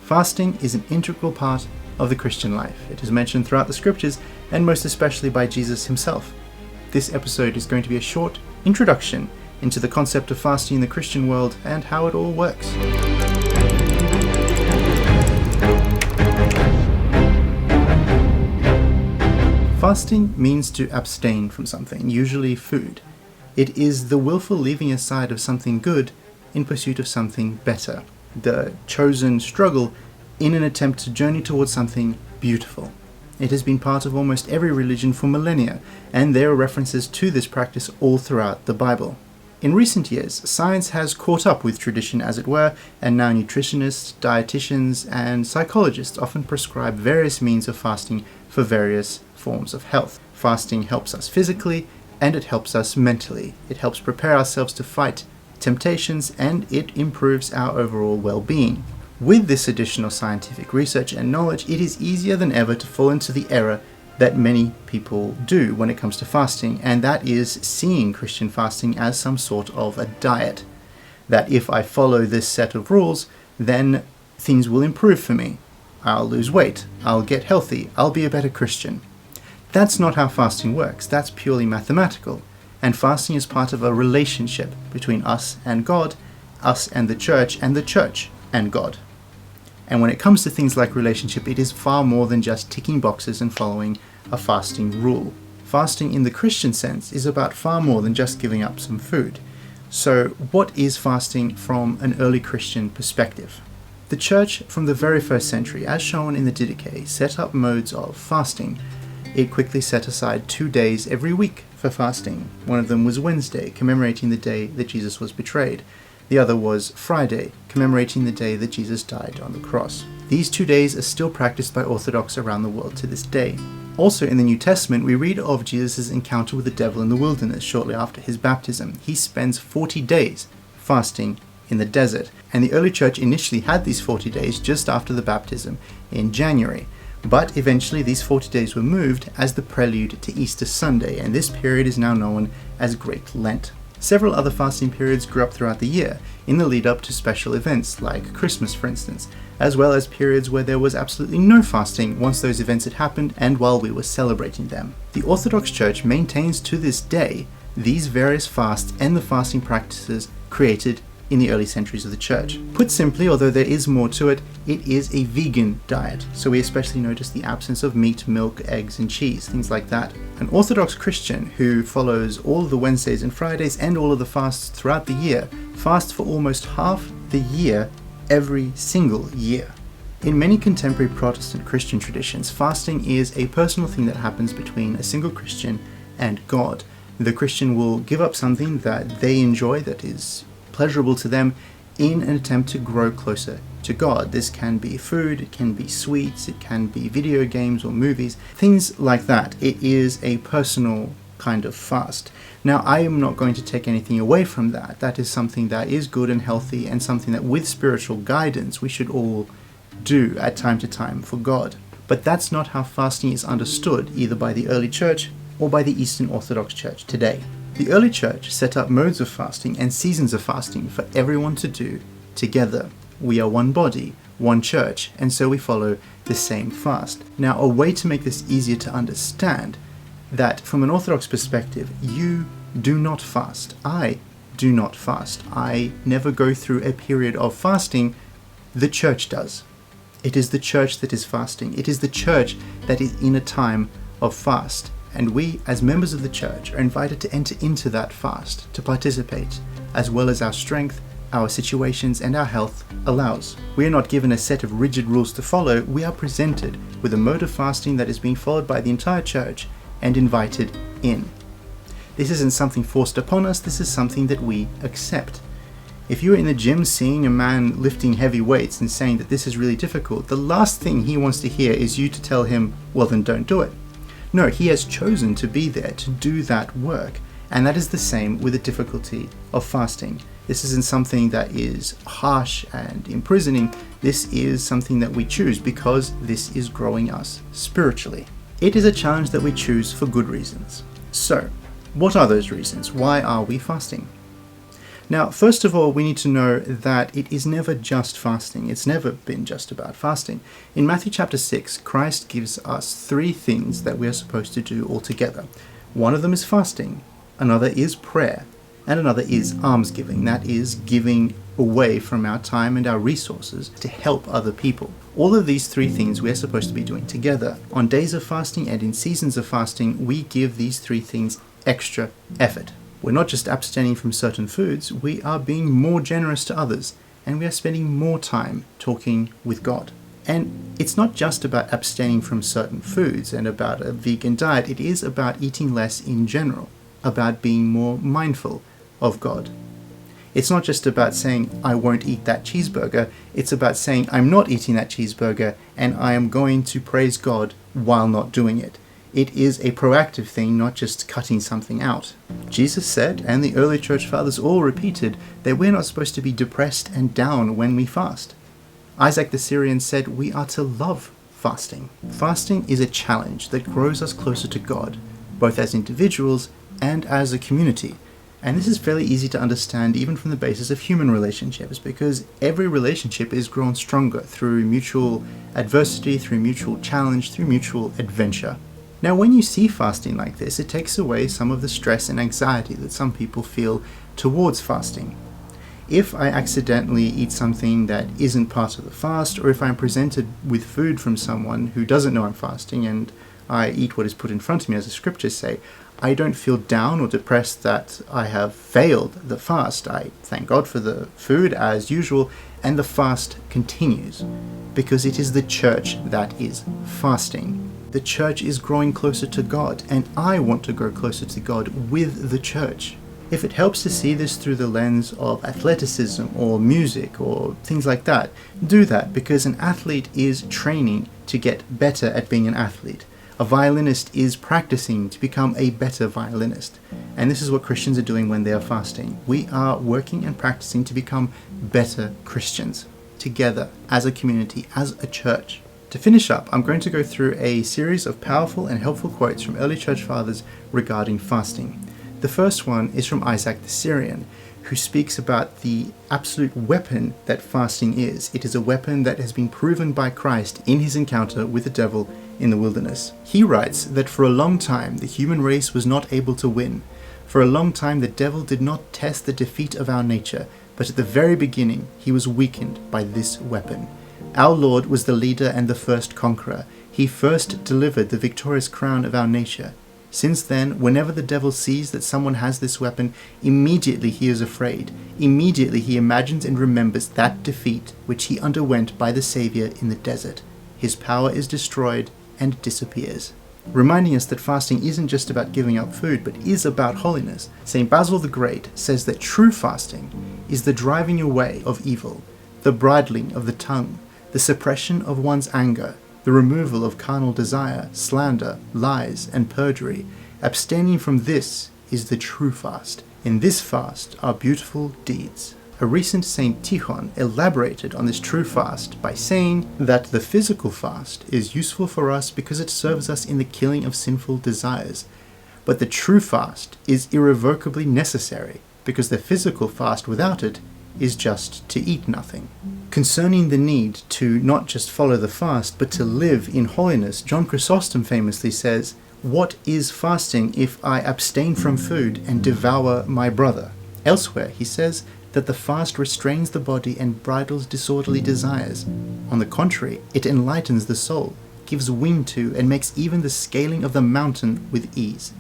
Fasting is an integral part of the Christian life. It is mentioned throughout the scriptures, and most especially by Jesus himself. This episode is going to be a short introduction into the concept of fasting in the Christian world and how it all works. Fasting means to abstain from something, usually food. It is the willful leaving aside of something good in pursuit of something better. The chosen struggle in an attempt to journey towards something beautiful. It has been part of almost every religion for millennia, and there are references to this practice all throughout the Bible. In recent years, science has caught up with tradition, as it were, and now nutritionists, dietitians, and psychologists often prescribe various means of fasting for various forms of health. Fasting helps us physically, and it helps us mentally. It helps prepare ourselves to fight temptations, and it improves our overall well-being. With this additional scientific research and knowledge, it is easier than ever to fall into the error that many people do when it comes to fasting, and that is seeing Christian fasting as some sort of a diet. That if I follow this set of rules, then things will improve for me. I'll lose weight, I'll get healthy, I'll be a better Christian. That's not how fasting works. That's purely mathematical. And fasting is part of a relationship between us and God, us and the church and God. And when it comes to things like relationship, it is far more than just ticking boxes and following a fasting rule. Fasting in the Christian sense is about far more than just giving up some food. So what is fasting from an early Christian perspective? The church from the very first century, as shown in the Didache, set up modes of fasting. It quickly set aside 2 days every week for fasting. One of them was Wednesday, commemorating the day that Jesus was betrayed. The other was Friday, commemorating the day that Jesus died on the cross. These 2 days are still practiced by Orthodox around the world to this day. Also in the New Testament, we read of Jesus' encounter with the devil in the wilderness shortly after his baptism. He spends 40 days fasting in the desert, and the early church initially had these 40 days just after the baptism in January. But eventually these 40 days were moved as the prelude to Easter Sunday, and this period is now known as Great Lent. Several other fasting periods grew up throughout the year, in the lead up to special events like Christmas, for instance, as well as periods where there was absolutely no fasting once those events had happened and while we were celebrating them. The Orthodox Church maintains to this day these various fasts and the fasting practices created in the early centuries of the church. Put simply, although there is more to it, it is a vegan diet, so we especially notice the absence of meat, milk, eggs, and cheese, things like that. An Orthodox Christian who follows all of the Wednesdays and Fridays and all of the fasts throughout the year fasts for almost half the year every single year. In many contemporary Protestant Christian traditions, fasting is a personal thing that happens between a single Christian and God. The Christian will give up something that they enjoy, that is pleasurable to them, in an attempt to grow closer to God. This can be food, it can be sweets, it can be video games or movies, things like that. It is a personal kind of fast. Now, I am not going to take anything away from that. That is something that is good and healthy, and something that with spiritual guidance we should all do at time to time for God. But that's not how fasting is understood, either by the early church or by the Eastern Orthodox Church today. The early church set up modes of fasting and seasons of fasting for everyone to do together. We are one body, one church, and so we follow the same fast. Now, a way to make this easier to understand, that from an Orthodox perspective, you do not fast. I do not fast. I never go through a period of fasting. The church does. It is the church that is fasting. It is the church that is in a time of fast. And we, as members of the church, are invited to enter into that fast, to participate, as well as our strength, our situations, and our health allows. We are not given a set of rigid rules to follow. We are presented with a mode of fasting that is being followed by the entire church and invited in. This isn't something forced upon us. This is something that we accept. If you're in the gym seeing a man lifting heavy weights and saying that this is really difficult, the last thing he wants to hear is you to tell him, well, then don't do it. No, he has chosen to be there to do that work, and that is the same with the difficulty of fasting. This isn't something that is harsh and imprisoning. This is something that we choose because this is growing us spiritually. It is a challenge that we choose for good reasons. So, what are those reasons? Why are we fasting? Now, first of all, we need to know that it is never just fasting. It's never been just about fasting. In Matthew chapter 6, Christ gives us 3 things that we are supposed to do altogether. One of them is fasting, another is prayer, and another is almsgiving. That is, giving away from our time and our resources to help other people. All of these 3 things we are supposed to be doing together. On days of fasting and in seasons of fasting, we give these 3 things extra effort. We're not just abstaining from certain foods, we are being more generous to others, and we are spending more time talking with God. And it's not just about abstaining from certain foods and about a vegan diet, it is about eating less in general, about being more mindful of God. It's not just about saying, I won't eat that cheeseburger, it's about saying, I'm not eating that cheeseburger, and I am going to praise God while not doing it. It is a proactive thing, not just cutting something out. Jesus said, and the early church fathers all repeated, that we're not supposed to be depressed and down when we fast. Isaac the Syrian said we are to love fasting. Fasting is a challenge that grows us closer to God, both as individuals and as a community. And this is fairly easy to understand even from the basis of human relationships, because every relationship is grown stronger through mutual adversity, through mutual challenge, through mutual adventure. Now, when you see fasting like this, it takes away some of the stress and anxiety that some people feel towards fasting. If I accidentally eat something that isn't part of the fast, or if I'm presented with food from someone who doesn't know I'm fasting and I eat what is put in front of me, as the scriptures say, I don't feel down or depressed that I have failed the fast. I thank God for the food as usual, and the fast continues, because it is the church that is fasting. The church is growing closer to God, and I want to grow closer to God with the church. If it helps to see this through the lens of athleticism or music or things like that, do that, because an athlete is training to get better at being an athlete. A violinist is practicing to become a better violinist. And this is what Christians are doing when they are fasting. We are working and practicing to become better Christians together as a community, as a church. To finish up, I'm going to go through a series of powerful and helpful quotes from early church fathers regarding fasting. The first one is from Isaac the Syrian, who speaks about the absolute weapon that fasting is. It is a weapon that has been proven by Christ in his encounter with the devil in the wilderness. He writes that for a long time the human race was not able to win. For a long time the devil did not test the defeat of our nature, but at the very beginning he was weakened by this weapon. Our Lord was the leader and the first conqueror. He first delivered the victorious crown of our nature. Since then, whenever the devil sees that someone has this weapon, immediately he is afraid. Immediately he imagines and remembers that defeat which he underwent by the Savior in the desert. His power is destroyed and disappears. Reminding us that fasting isn't just about giving up food, but is about holiness. St. Basil the Great says that true fasting is the driving away of evil, the bridling of the tongue, the suppression of one's anger, the removal of carnal desire, slander, lies, and perjury. Abstaining from this is the true fast. In this fast are beautiful deeds. A recent Saint Tikhon elaborated on this true fast by saying that the physical fast is useful for us because it serves us in the killing of sinful desires, but the true fast is irrevocably necessary because the physical fast without it is just to eat nothing. Concerning the need to not just follow the fast, but to live in holiness, John Chrysostom famously says, "What is fasting if I abstain from food and devour my brother?" Elsewhere, he says that the fast restrains the body and bridles disorderly desires. On the contrary, it enlightens the soul, gives wing to, and makes even the scaling of the mountain with ease.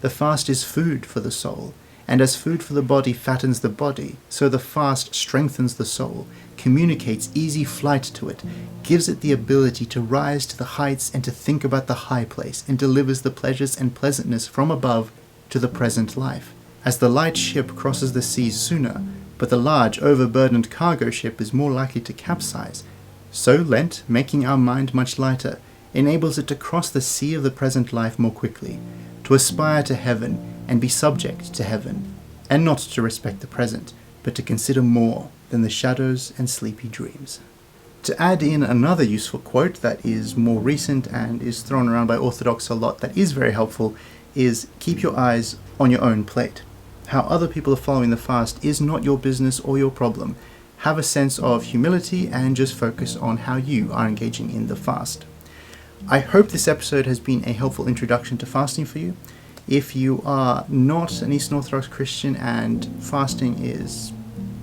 The fast is food for the soul, and as food for the body fattens the body, so the fast strengthens the soul, communicates easy flight to it, gives it the ability to rise to the heights and to think about the high place, and delivers the pleasures and pleasantness from above to the present life. As the light ship crosses the seas sooner, but the large, overburdened cargo ship is more likely to capsize, so Lent, making our mind much lighter, enables it to cross the sea of the present life more quickly, to aspire to heaven and be subject to heaven, and not to respect the present, but to consider more than the shadows and sleepy dreams. To add in another useful quote that is more recent and is thrown around by Orthodox a lot that is very helpful is, keep your eyes on your own plate. How other people are following the fast is not your business or your problem. Have a sense of humility and just focus on how you are engaging in the fast. I hope this episode has been a helpful introduction to fasting for you. If you are not an Eastern Orthodox Christian and fasting is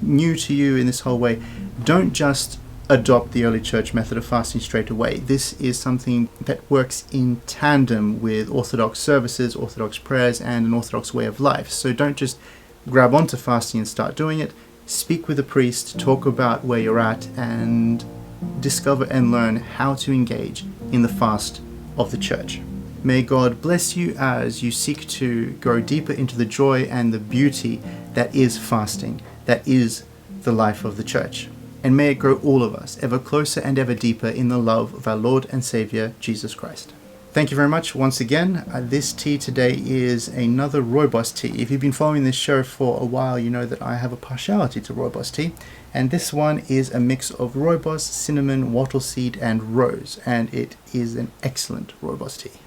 new to you in this whole way, don't just adopt the early church method of fasting straight away. This is something that works in tandem with Orthodox services, Orthodox prayers, and an Orthodox way of life. So don't just grab onto fasting and start doing it. Speak with a priest, talk about where you're at, and discover and learn how to engage in the fast of the church. May God bless you as you seek to go deeper into the joy and the beauty that is fasting, that is the life of the church. And may it grow all of us ever closer and ever deeper in the love of our Lord and Saviour, Jesus Christ. Thank you very much once again. This tea today is another rooibos tea. If you've been following this show for a while, you know that I have a partiality to rooibos tea. And this one is a mix of rooibos, cinnamon, wattle seed, and rose. And it is an excellent rooibos tea.